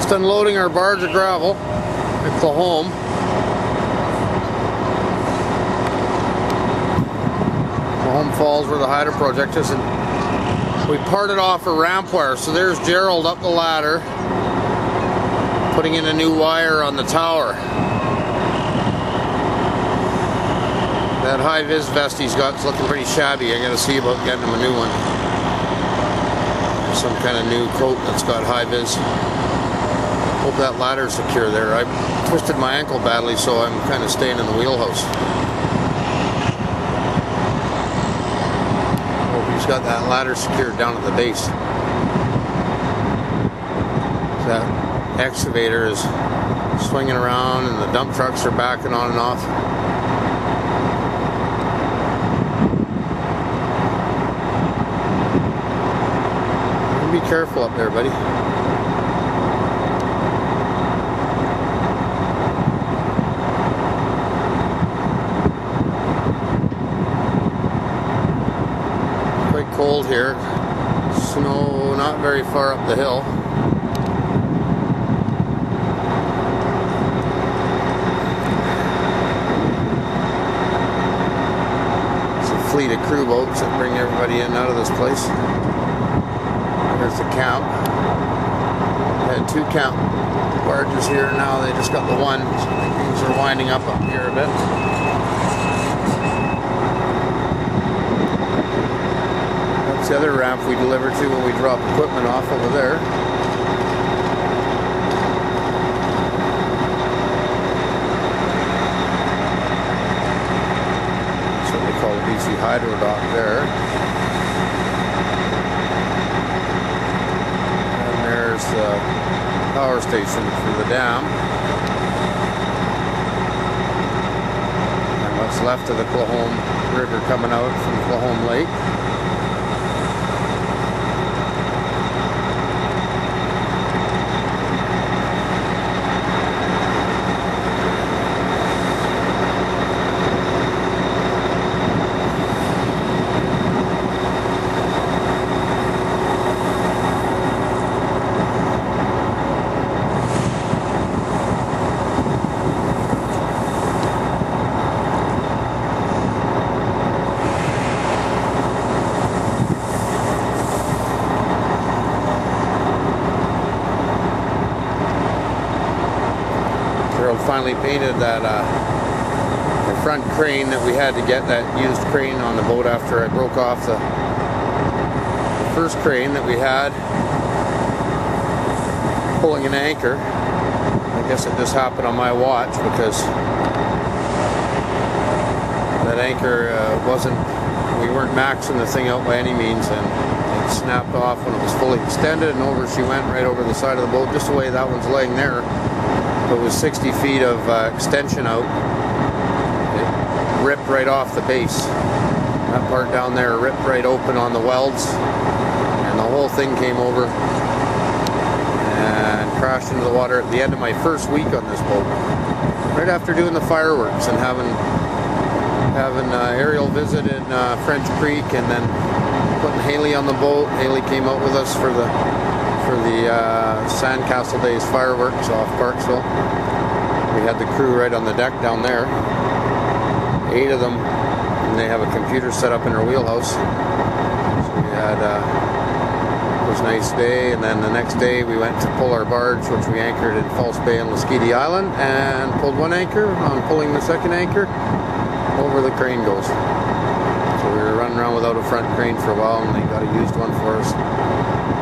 Just unloading our barge of gravel at Clowhom. Clowhom Falls, where the Hydro project is, and we parted off a ramp wire. So there's Gerald up the ladder, putting in a new wire on the tower. That high-vis vest he's got is looking pretty shabby. I gotta see about getting him a new one. Some kind of new coat that's got high-vis. Hope that ladder's secure there. I twisted my ankle badly, so I'm kind of staying in the wheelhouse. Hope he's got that ladder secured down at the base. That excavator is swinging around and the dump trucks are backing on and off. Be careful up there, buddy. Quite cold here. Snow not very far up the hill. It's a fleet of crew boats that bring everybody in and out of this place. There's the count. We had 2 count barges here, now they just got the one. So things are winding up here a bit. That's the other ramp we deliver to when we drop equipment off over there. That's what they call the BC Hydro dock there. There's the power station for the dam. And what's left of the Clowhom River coming out from Clowhom Lake. Finally painted that the front crane that we had to get, that used crane on the boat after I broke off the first crane that we had pulling an anchor. I guess it just happened on my watch because that anchor we weren't maxing the thing out by any means, and it snapped off when it was fully extended, and over she went right over the side of the boat, just the way that one's laying there. It was 60 feet of extension out. It ripped right off the base. That part down there ripped right open on the welds, and the whole thing came over and crashed into the water at the end of my first week on this boat. Right after doing the fireworks and having aerial visit in French Creek, and then putting Haley on the boat. Haley came out with us for the Sandcastle Days fireworks off Parksville. We had the crew right on the deck down there, 8 of them, and they have a computer set up in their wheelhouse. So we had it was a nice day, and then the next day we went to pull our barge, which we anchored in False Bay and Lasqueti Island, and pulled one anchor. On pulling the second anchor, over the crane goes. So we were running around without a front crane for a while, and they got a used one for us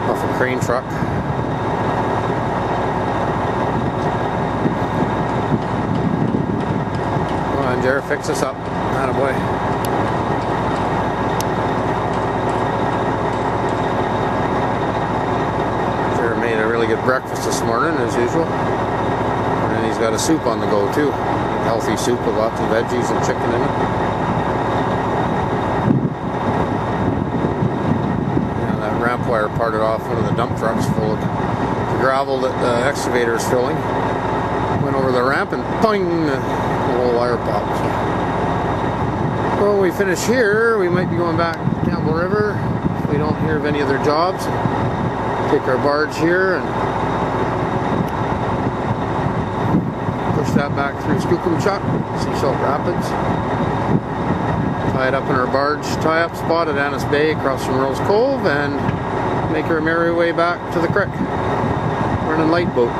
off a crane truck. Come on, Jared, fix us up. Attaboy. Jared made a really good breakfast this morning, as usual. And then he's got a soup on the go, too. Healthy soup with lots of veggies and chicken in it. Ramp wire parted off one of the dump trucks full of the gravel that the excavator is filling. Went over the ramp and boing, the whole wire popped. Well, when we finish here, we might be going back to Campbell River if we don't hear of any other jobs. Take our barge here and that back through Skookumchuck, Seashell Rapids. Tie it up in our barge tie-up spot at Annis Bay across from Rose Cove and make our merry way back to the creek. Running light boat.